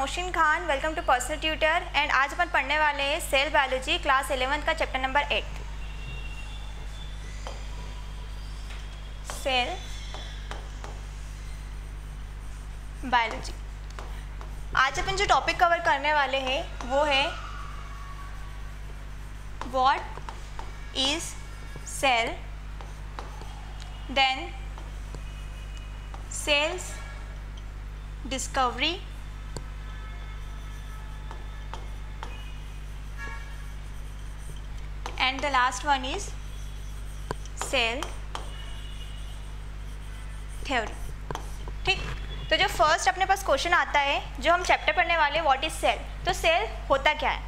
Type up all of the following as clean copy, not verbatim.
Nausheen Khan, welcome to personal tutor. And आज अपन पढ़ने वाले हैं सेल बायोलॉजी क्लास 11 का चैप्टर नंबर 8 सेल बायोलॉजी। आज अपन जो टॉपिक कवर करने वाले हैं वो है what is cell, then cells discovery, and the last one is cell theory। ठीक, तो जो फर्स्ट अपने पास क्वेश्चन आता है जो हम चैप्टर पढ़ने वाले व्हाट इज सेल, तो सेल होता क्या है।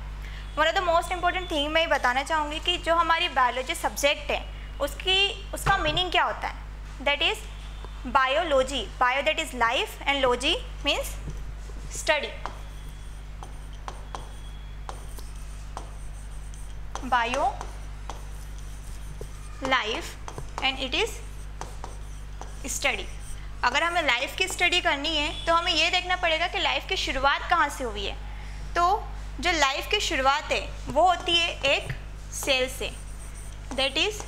One of the most important thing मैं ये बताना चाहूँगी कि जो हमारी बायोलॉजी सब्जेक्ट है उसका मीनिंग क्या होता है। That is biology, bio that is life and logy means study। bio life and it is study। अगर हमें लाइफ की स्टडी करनी है तो हमें ये देखना पड़ेगा कि लाइफ की शुरुआत कहाँ से हुई है। तो जो लाइफ की शुरुआत है वो होती है एक सेल से। दैट इज़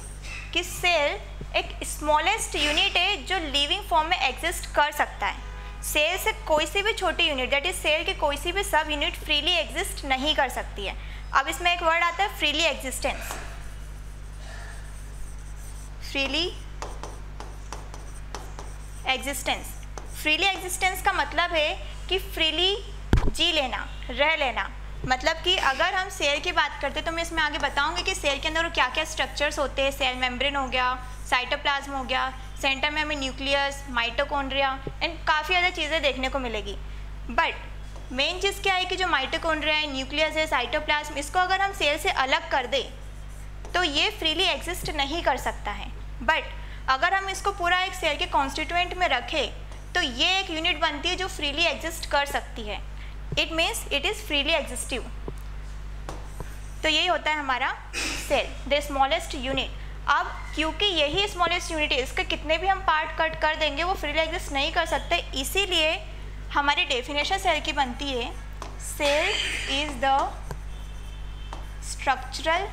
कि सेल एक स्मॉलेस्ट यूनिट है जो लिविंग फॉर्म में एग्जिस्ट कर सकता है। सेल से कोई सी भी छोटी यूनिट, दैट इज सेल की कोई सी भी सब यूनिट फ्रीली एग्जिस्ट नहीं कर सकती है। अब इसमें एक वर्ड आता है freely existence. Freely existence, freely existence का मतलब है कि फ्रीली जी लेना, रह लेना। मतलब कि अगर हम सेल की बात करते हैं तो मैं इसमें आगे बताऊंगी कि सेल के अंदर क्या क्या स्ट्रक्चर्स होते हैं। सेल मेम्ब्रेन हो गया, साइटोप्लाज्म हो गया, सेंटर में हमें न्यूक्लियस, माइटोकॉन्ड्रिया एंड काफ़ी ज़्यादा चीज़ें देखने को मिलेगी। बट मेन चीज़ क्या है कि जो माइटोकॉन्ड्रिया है, न्यूक्लियस है, साइटोप्लाज्म, इसको अगर हम सेल से अलग कर दें तो ये फ्रीली एग्जिस्ट नहीं कर सकता है। बट अगर हम इसको पूरा एक सेल के कॉन्स्टिट्यूएंट में रखें तो ये एक यूनिट बनती है जो फ्रीली एग्जिस्ट कर सकती है। It means it is freely exhaustive. तो यही होता है हमारा सेल, द स्मॉलेस्ट यूनिट। अब क्योंकि यही स्मॉलेस्ट यूनिट है, इसके कितने भी हम पार्ट कट कर देंगे वो फ्रीली एग्जिस्ट नहीं कर सकते। इसीलिए हमारी डेफिनेशन सेल की बनती है cell is the structural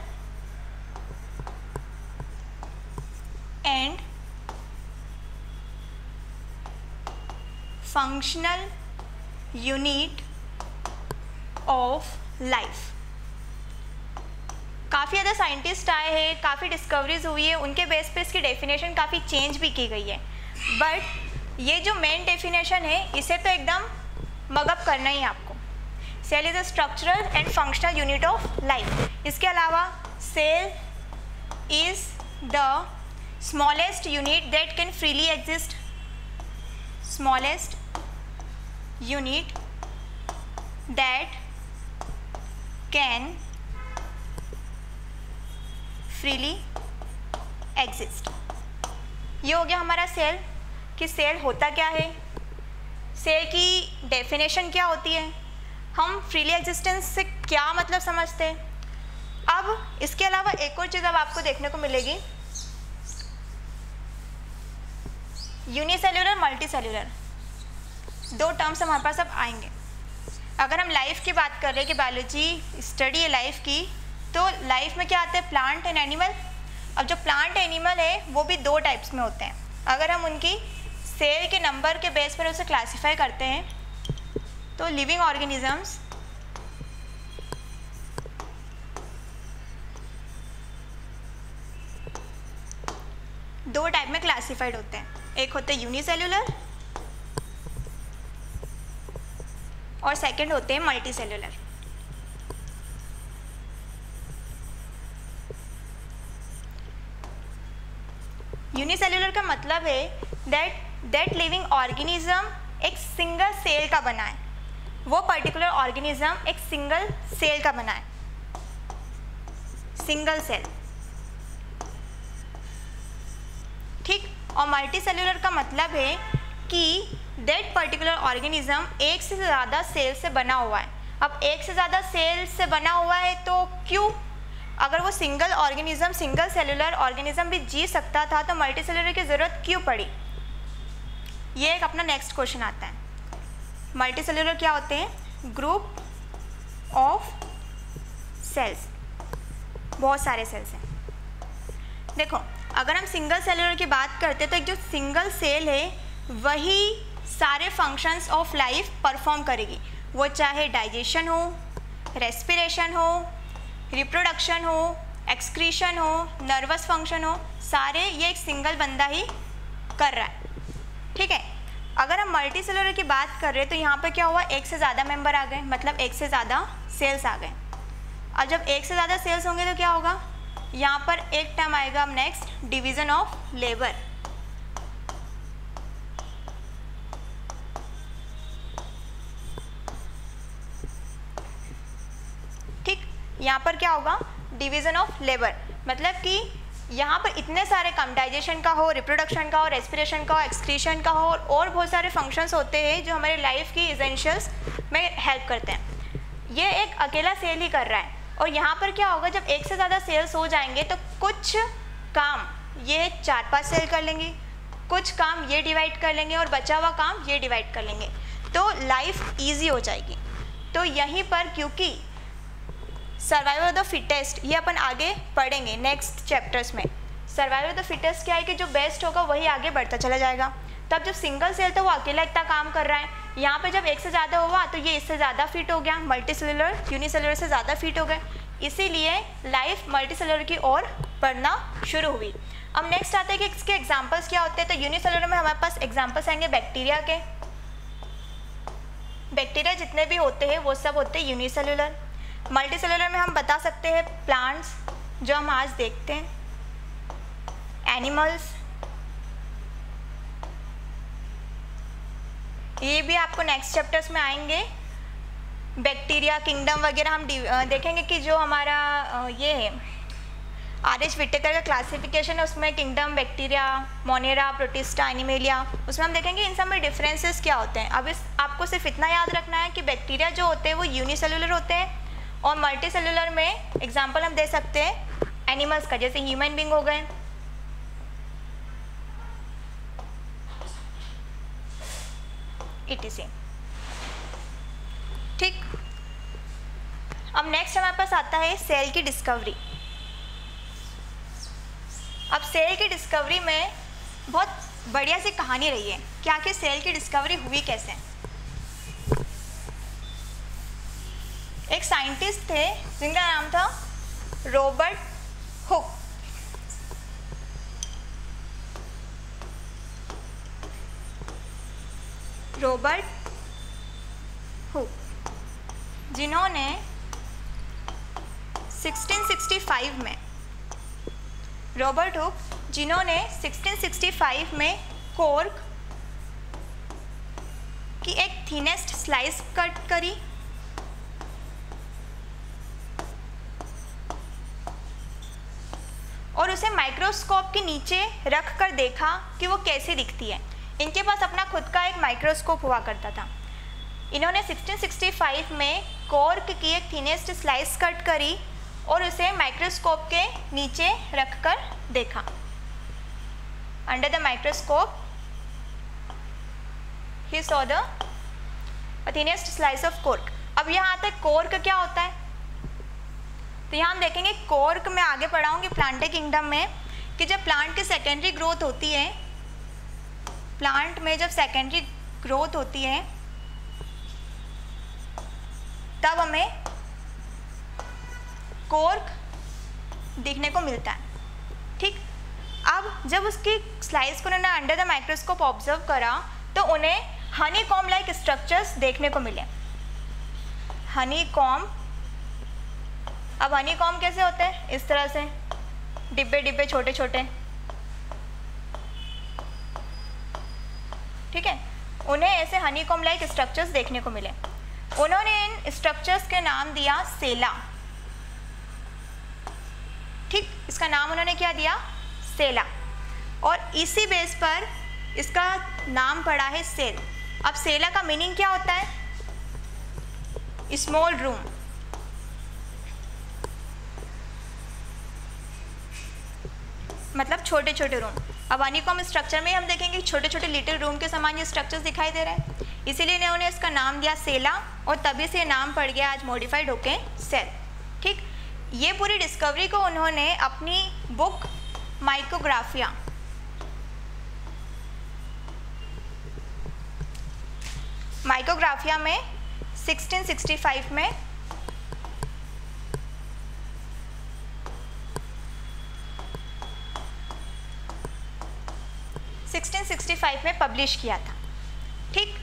and functional unit of life. काफ़ी ज़्यादा साइंटिस्ट आए हैं, काफ़ी डिस्कवरीज हुई है, उनके बेस पे इसकी डेफिनेशन काफ़ी चेंज भी की गई है। बट ये जो मेन डेफिनेशन है इसे तो एकदम मगअप करना ही है आपको। Cell is a structural and functional unit of life. इसके अलावा cell is the smallest unit that can freely exist, smallest unit that can freely exist. ये हो गया हमारा सेल कि सेल होता क्या है, सेल की डेफिनेशन क्या होती है, हम फ्रीली एग्जिस्टेंस से क्या मतलब समझते हैं। अब इसके अलावा एक और चीज़ अब आपको देखने को मिलेगी, यूनिसेल्यूलर, मल्टीसेल्यूलर, दो टर्म्स हमारे पास अब आएंगे। अगर हम लाइफ की बात कर रहे हैं कि बायोलॉजी स्टडी है लाइफ की, तो लाइफ में क्या आता है, प्लांट एंड एनिमल। अब जो प्लांट एनिमल है वो भी दो टाइप्स में होते हैं। अगर हम उनकी सेल के नंबर के बेस पर उसे क्लासिफाई करते हैं तो लिविंग ऑर्गेनिजम्स दो टाइप में क्लासिफाइड होते हैं। एक होते हैं यूनिसेल्यूलर और सेकंड होते हैं मल्टीसेल्यूलर। यूनिसेल्यूलर का मतलब है दैट लिविंग ऑर्गेनिज्म एक सिंगल सेल का बना है, वो पर्टिकुलर ऑर्गेनिज्म एक सिंगल सेल का बना है, सिंगल सेल। ठीक, और मल्टीसेल्यूलर का मतलब है कि दैट पर्टिकुलर ऑर्गेनिज्म एक से ज़्यादा सेल से बना हुआ है। अब एक से ज़्यादा सेल से बना हुआ है तो क्यों, अगर वो single organism, single cellular organism भी जी सकता था तो मल्टी सेलुलर की ज़रूरत क्यों पड़ी। ये एक अपना नेक्स्ट क्वेश्चन आता है। मल्टी सेलुलर क्या होते हैं, ग्रुप ऑफ सेल्स, बहुत सारे सेल्स हैं। देखो अगर हम सिंगल सेलुलर की बात करते हैं तो एक जो सिंगल सेल है वही सारे फंक्शंस ऑफ लाइफ परफॉर्म करेगी, वो चाहे डाइजेशन हो, रेस्पिरेशन हो, रिप्रोडक्शन हो, एक्सक्रीशन हो, नर्वस फंक्शन हो, सारे ये एक सिंगल बंदा ही कर रहा है। ठीक है, अगर हम मल्टी सेलुलर की बात कर रहे हैं तो यहाँ पे क्या हुआ, एक से ज़्यादा मेंबर आ गए, मतलब एक से ज़्यादा सेल्स आ गए। और जब एक से ज़्यादा सेल्स होंगे तो क्या होगा, यहाँ पर एक टर्म आएगा अब नेक्स्ट, डिवीज़न ऑफ लेबर। ठीक, यहाँ पर क्या होगा, डिवीज़न ऑफ लेबर, मतलब कि यहाँ पर इतने सारे काम, डाइजेशन का हो, रिप्रोडक्शन का हो, रेस्पिरेशन का हो, एक्सक्रीशन का हो, और बहुत सारे फंक्शंस होते हैं जो हमारे लाइफ की एसेंशियल्स में हेल्प करते हैं। ये एक अकेला सेल ही कर रहा है। और यहाँ पर क्या होगा, जब एक से ज़्यादा सेल्स हो जाएंगे तो कुछ काम ये 4-5 सेल कर लेंगे, कुछ काम ये डिवाइड कर लेंगे और बचा हुआ काम ये डिवाइड कर लेंगे, तो लाइफ ईजी हो जाएगी। तो यहीं पर क्योंकि सर्वाइवल ऑफ द फिटेस्ट, ये अपन आगे पढ़ेंगे नेक्स्ट चैप्टर्स में। सर्वाइवल ऑफ द फिटेस्ट क्या है कि जो बेस्ट होगा वही आगे बढ़ता चला जाएगा। तब जब सिंगल सेल तो वो अकेला इतना काम कर रहा है, यहाँ पे जब एक से ज़्यादा हुआ तो ये इससे ज़्यादा फिट हो गया, मल्टी सेलुलर यूनिसेलुलर से ज़्यादा फिट हो गए, इसीलिए लाइफ मल्टी सेलुलर की ओर बढ़ना शुरू हुई। अब नेक्स्ट आते हैं कि इसके एग्जाम्पल्स क्या होते हैं। तो यूनिसेलुलर में हमारे पास एग्जाम्पल्स आएंगे बैक्टीरिया के। बैक्टीरिया जितने भी होते हैं वो सब होते हैं यूनिसेलुलर। मल्टी सेलुलर में हम बता सकते हैं प्लांट्स जो हम आज देखते हैं, एनिमल्स, ये भी आपको नेक्स्ट चैप्टर्स में आएंगे। बैक्टीरिया किंगडम वगैरह हम देखेंगे कि जो हमारा ये है आर.एच. विटेकर का क्लासिफिकेशन है, उसमें kingdom, bacteria, Monera, protista, animalia, उसमें हम देखेंगे इन सब में डिफरेंसेस क्या होते हैं। अब आपको सिर्फ इतना याद रखना है कि बैक्टीरिया जो होते हैं वो यूनिसेलुलर होते हैं, और मल्टी सेलुलर में एग्जाम्पल हम दे सकते हैं एनिमल्स का, जैसे ह्यूमन बींग हो गए, etc. ठीक, अब नेक्स्ट हमारे पास आता है सेल की डिस्कवरी। अब सेल की डिस्कवरी में बहुत बढ़िया सी कहानी रही है कि आखिर सेल की डिस्कवरी हुई कैसे। एक साइंटिस्ट थे जिनका नाम था रॉबर्ट हुक। रॉबर्ट हुक जिन्होंने 1665 में, रॉबर्ट हुक जिन्होंने 1665 में कॉर्क की एक थिनेस्ट स्लाइस कट करी और उसे माइक्रोस्कोप के नीचे रख कर देखा कि वो कैसे दिखती है। इनके पास अपना खुद का एक माइक्रोस्कोप हुआ करता था। इन्होंने 1665 में कॉर्क की एक थिनेस्ट स्लाइस कट करी और उसे माइक्रोस्कोप के नीचे रखकर देखा। Under the microscope he saw the thinnest slice of cork. अब यहाँ आता है कॉर्क क्या होता है, तो यहाँ हम देखेंगे कॉर्क में आगे पढ़ाऊंगी प्लांट किंगडम में कि जब प्लांट की सेकेंडरी ग्रोथ होती है, प्लांट में जब सेकेंडरी ग्रोथ होती है तब हमें कॉर्क देखने को मिलता है। ठीक, अब जब उसकी स्लाइस को उन्होंने अंडर द माइक्रोस्कोप ऑब्जर्व करा तो उन्हें हनी कॉम लाइक स्ट्रक्चर्स देखने को मिले। हनी कॉम, अब हनी कॉम कैसे होते हैं, इस तरह से डिब्बे डिब्बे छोटे छोटे, ठीक है, उन्हें ऐसे हनी कॉम लाइक स्ट्रक्चर्स देखने को मिले। उन्होंने इन स्ट्रक्चर्स के नाम दिया सेला। ठीक, इसका नाम उन्होंने क्या दिया, सेला, और इसी बेस पर इसका नाम पड़ा है सेल। अब सेला का मीनिंग क्या होता है, स्मॉल रूम। मतलब छोटे छोटे रूम। अब हनीकॉम्ब स्ट्रक्चर में हम देखेंगे छोटे छोटे लिटिल रूम के समान ये स्ट्रक्चर्स दिखाई दे रहे हैं, इसीलिए इन्होंने इसका नाम दिया सेला और तभी से नाम पड़ गया आज मॉडिफाइड होके सेल। ठीक, ये पूरी डिस्कवरी को उन्होंने अपनी बुक माइक्रोग्राफिया में 1665 में पब्लिश किया था। ठीक,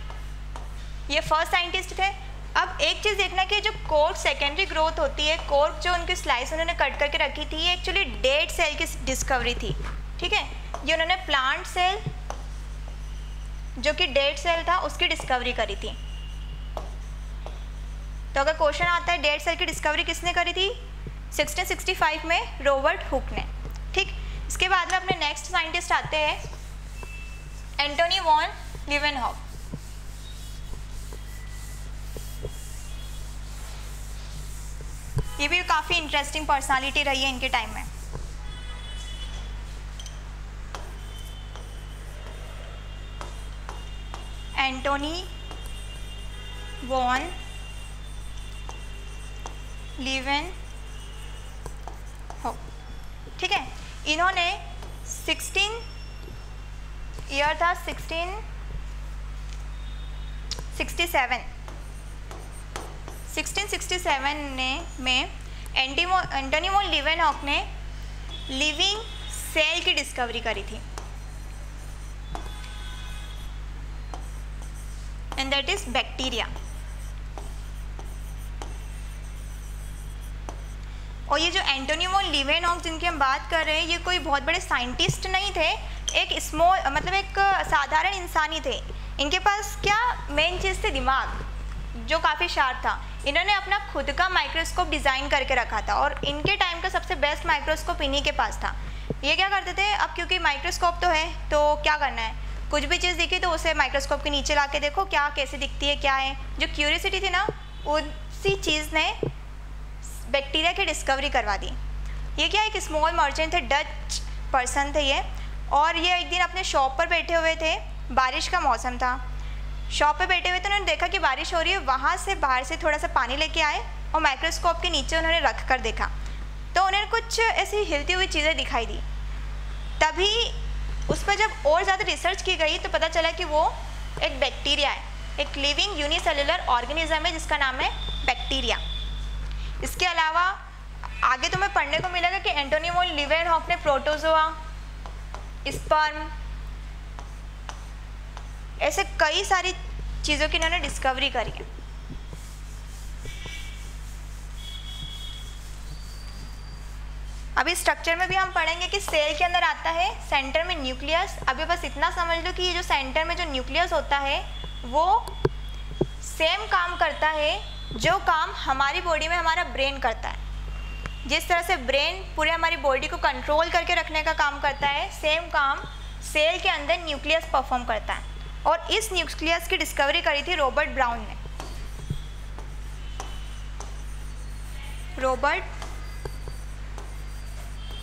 ये फर्स्ट साइंटिस्ट थे। अब एक चीज़ देखना कि जो कोर्क सेकेंडरी ग्रोथ होती है, कोर्क जो उनकी स्लाइस उन्होंने कट करके रखी थी, ये एक्चुअली डेड सेल की डिस्कवरी थी। ठीक है, ये उन्होंने प्लांट सेल जो कि डेड सेल था उसकी डिस्कवरी करी थी। तो अगर क्वेश्चन आता है डेड सेल की डिस्कवरी किसने करी थी, 1665 में रॉबर्ट हुक ने। ठीक, इसके बाद में अपने नेक्स्ट साइंटिस्ट आते हैं एंटोनी वॉन लीवेनहॉक। ये भी काफ़ी इंटरेस्टिंग पर्सनालिटी रही है इनके टाइम में। Antony van Leeuwenhoek. ठीक है, इन्होंने 1667 में एंटोनी वॉन लीवेनहॉक ने लिविंग सेल की डिस्कवरी करी थी, एंड दैट इज बैक्टीरिया। और ये जो एंटोनी वॉन लीवेनहॉक जिनकी हम बात कर रहे हैं, ये कोई बहुत बड़े साइंटिस्ट नहीं थे, एक स्मॉल मतलब एक साधारण इंसान ही थे। इनके पास क्या मेन चीज़ थी, दिमाग जो काफ़ी शार्प था। इन्होंने अपना खुद का माइक्रोस्कोप डिज़ाइन करके रखा था और इनके टाइम का सबसे बेस्ट माइक्रोस्कोप इन्हीं के पास था। ये क्या करते थे, अब क्योंकि माइक्रोस्कोप तो है तो क्या करना है, कुछ भी चीज़ दिखी तो उसे माइक्रोस्कोप के नीचे ला के देखो क्या कैसे दिखती है, क्या है। जो क्यूरियोसिटी थी ना, उसी चीज़ ने बैक्टीरिया की डिस्कवरी करवा दी। ये क्या एक स्मॉल मर्चेंट थे, डच पर्सन थे ये, और ये एक दिन अपने शॉप पर बैठे हुए थे, बारिश का मौसम था। शॉप पे बैठे हुए थे, उन्होंने देखा कि बारिश हो रही है, वहाँ से बाहर से थोड़ा सा पानी लेके आए और माइक्रोस्कोप के नीचे उन्होंने रख कर देखा तो उन्हें कुछ ऐसी हिलती हुई चीज़ें दिखाई दी। तभी उस पर जब और ज़्यादा रिसर्च की गई तो पता चला कि वो एक बैक्टीरिया है, एक लिविंग यूनिसेलुलर ऑर्गेनिज्म है जिसका नाम है बैक्टीरिया। इसके अलावा आगे तुम्हें पढ़ने को मिलेगा कि एंटोनी वॉन लीवेनहॉक ने प्रोटोजोआ, स्पर्म, ऐसे कई सारी चीज़ों की इन्होंने डिस्कवरी करी है। अभी स्ट्रक्चर में भी हम पढ़ेंगे कि सेल के अंदर आता है सेंटर में न्यूक्लियस। अभी बस इतना समझ लो कि ये जो सेंटर में जो न्यूक्लियस होता है वो सेम काम करता है जो काम हमारी बॉडी में हमारा ब्रेन करता है। जिस तरह से ब्रेन पूरे हमारी बॉडी को कंट्रोल करके रखने का काम करता है, सेम काम सेल के अंदर न्यूक्लियस परफॉर्म करता है। और इस न्यूक्लियस की डिस्कवरी करी थी रॉबर्ट ब्राउन ने। Robert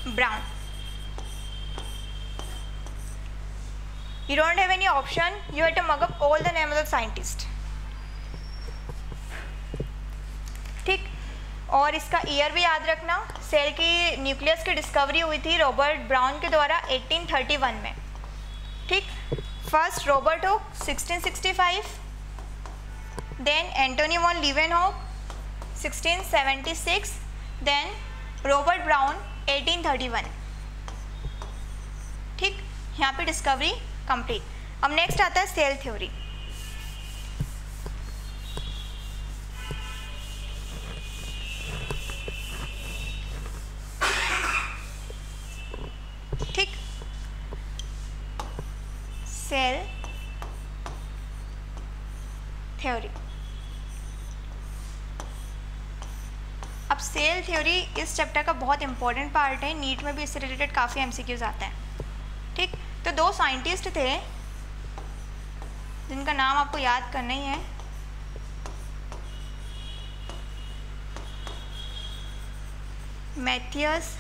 brown. You don't have any option, you have to mug up all the names of scientists. ठीक, और इसका ईयर भी याद रखना। सेल की न्यूक्लियस की डिस्कवरी हुई थी रॉबर्ट ब्राउन के द्वारा 1831 में। ठीक, first Robert Hooke 1665, then Antonie van Leeuwenhoek 1676, then Robert Brown 1831। ठीक, यहाँ पे डिस्कवरी कंप्लीट। अब नेक्स्ट आता है सेल थ्योरी। ठीक, सेल थ्योरी। अब सेल थ्योरी इस चैप्टर का बहुत इंपॉर्टेंट पार्ट है, नीट में भी इससे रिलेटेड काफ़ी एमसीक्यूज आते हैं। ठीक, तो दो साइंटिस्ट थे जिनका नाम आपको याद करना ही है। Matthias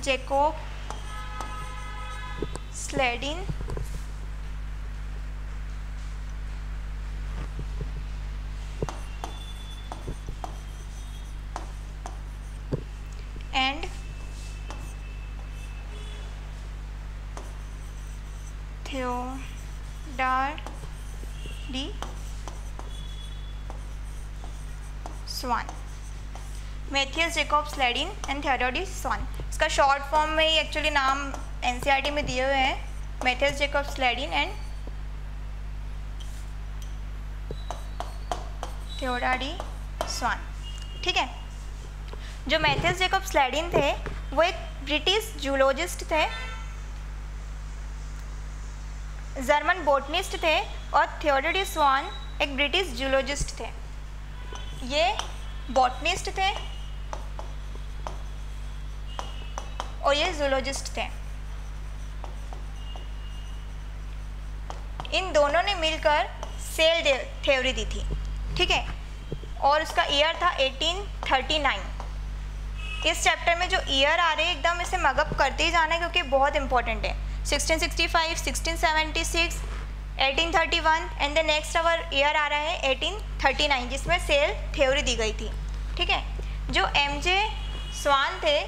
Jacob Sladin and Theodore D. Swan, Matthias Jacob Schleiden and Theodore D Schwann. इसका शॉर्ट फॉर्म में ही एक्चुअली नाम एनसीईआरटी में दिए हुए हैं, Matthias Jacob Schleiden and Theodore D Schwann. ठीक है, जो मैथियस जेकॉब स्लेडिन थे वो एक ब्रिटिश जूलॉजिस्ट थे, जर्मन बोटनिस्ट थे, और थियोडोर डी स्वान एक ब्रिटिश जूलॉजिस्ट थे। ये बॉटनिस्ट थे और ये जूलॉजिस्ट थे। इन दोनों ने मिलकर सेल थ्योरी दी थी। ठीक है, और उसका ईयर था 1839। इस चैप्टर में जो ईयर आ रहे हैं एकदम इसे मगअप करते ही जाना है क्योंकि बहुत इंपॉर्टेंट है। 1665, 1676, 1831 and the next our year आ रहा है 1839 जिसमें सेल थ्योरी दी गई थी। ठीक है, जो एमजे स्वान थे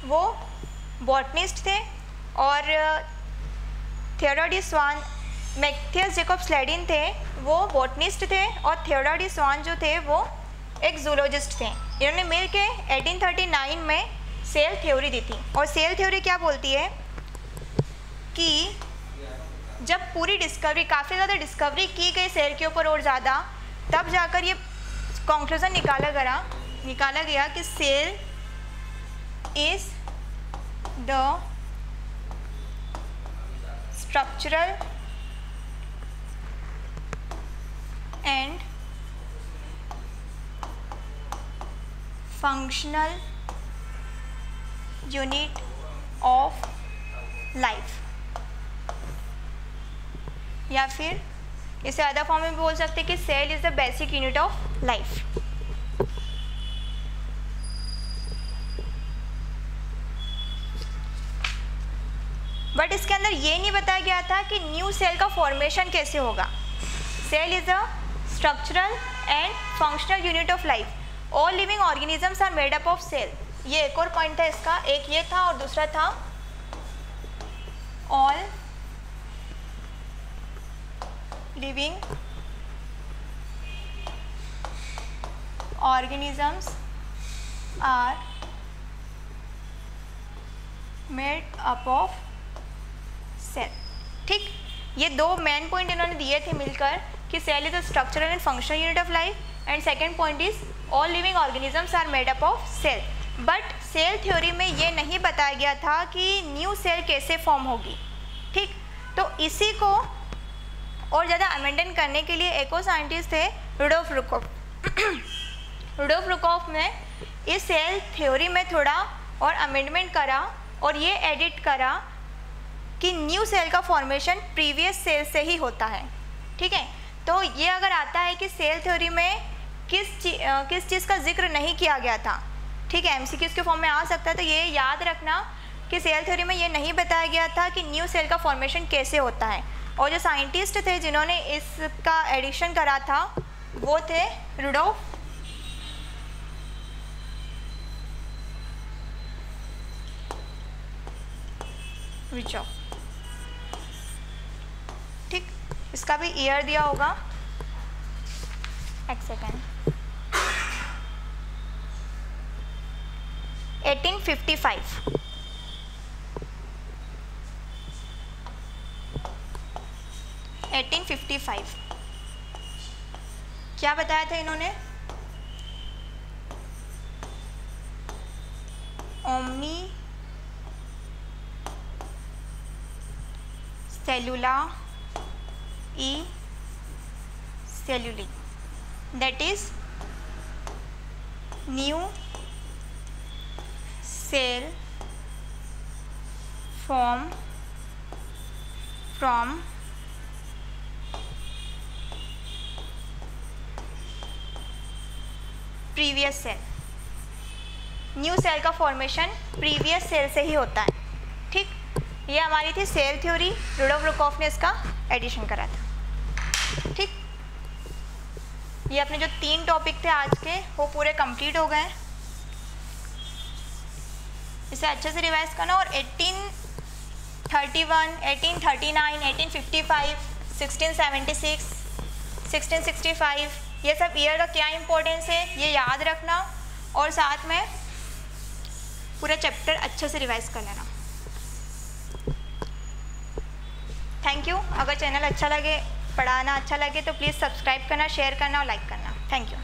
वो बॉटनिस्ट थे और थियोडोर डी स्वान, मैथियस जेकॉब स्लेडिन थे वो बॉटनिस्ट थे और थियोडोर डी स्वान जो थे वो एक जूलॉजिस्ट थे। इन्होंने मिल के 1839 में सेल थ्योरी दी थी। और सेल थ्योरी क्या बोलती है कि जब पूरी डिस्कवरी, काफ़ी ज़्यादा डिस्कवरी की गई सेल के ऊपर और ज़्यादा, तब जाकर ये कंक्लूजन निकाला गया कि cell is the structural and functional unit of life, या फिर इसे अदर फॉर्म में भी बोल सकते हैं कि cell is the basic unit of life. But इसके अंदर ये नहीं बताया गया था कि न्यू सेल का फॉर्मेशन कैसे होगा। Cell is a structural and functional unit of life, all living organisms are made up of cell. ये एक और पॉइंट था इसका, एक ये था और दूसरा था all living organisms are made up of cell। ठीक, ये दो मेन पॉइंट इन्होंने दिए थे मिलकर कि cell is a structural and functional unit of life and second point is all living organisms are made up of cell. But cell theory में ये नहीं बताया गया था कि न्यू सेल कैसे फॉर्म होगी। ठीक, तो इसी को और ज़्यादा अमेंडन करने के लिए एक और साइंटिस्ट थे रुडोल्फ रुकोफ। रुडोल्फ रुकोफ ने इस सेल थ्योरी में थोड़ा और अमेंडमेंट करा और ये एडिट करा कि न्यू सेल का फॉर्मेशन प्रीवियस सेल से ही होता है। ठीक है, तो ये अगर आता है कि सेल थ्योरी में किस चीज़ का जिक्र नहीं किया गया था, ठीक है, एमसीक्यूज़ के फॉर्म में आ सकता है, तो ये याद रखना कि सेल थ्योरी में ये नहीं बताया गया था कि न्यू सेल का फॉर्मेशन कैसे होता है। और जो साइंटिस्ट थे जिन्होंने इसका एडिशन करा था वो थे रुडोल्फ रिचॉफ। ठीक, इसका भी ईयर दिया होगा, एक सेकेंड, 1855। क्या बताया था इन्होंने? ओमनी सेलुला ई सेलुली, that is new cell form from previous cell. New cell का फॉर्मेशन प्रीवियस सेल से ही होता है। ठीक, ये हमारी थी सेल थ्योरी, रुडोल्फ रुकोफ ने इसका एडिशन करा था। ठीक, ये अपने जो 3 टॉपिक थे आज के वो पूरे कंप्लीट हो गए। इसे अच्छे से रिवाइज करना और 1831, 1839, 1855, 1676, 1665 ये सब ईयर का क्या इंपॉर्टेंस है ये याद रखना और साथ में पूरा चैप्टर अच्छे से रिवाइज कर लेना। Thank you. अगर चैनल अच्छा लगे, पढ़ाना अच्छा लगे तो प्लीज़ सब्सक्राइब करना, शेयर करना और लाइक करना। Thank you.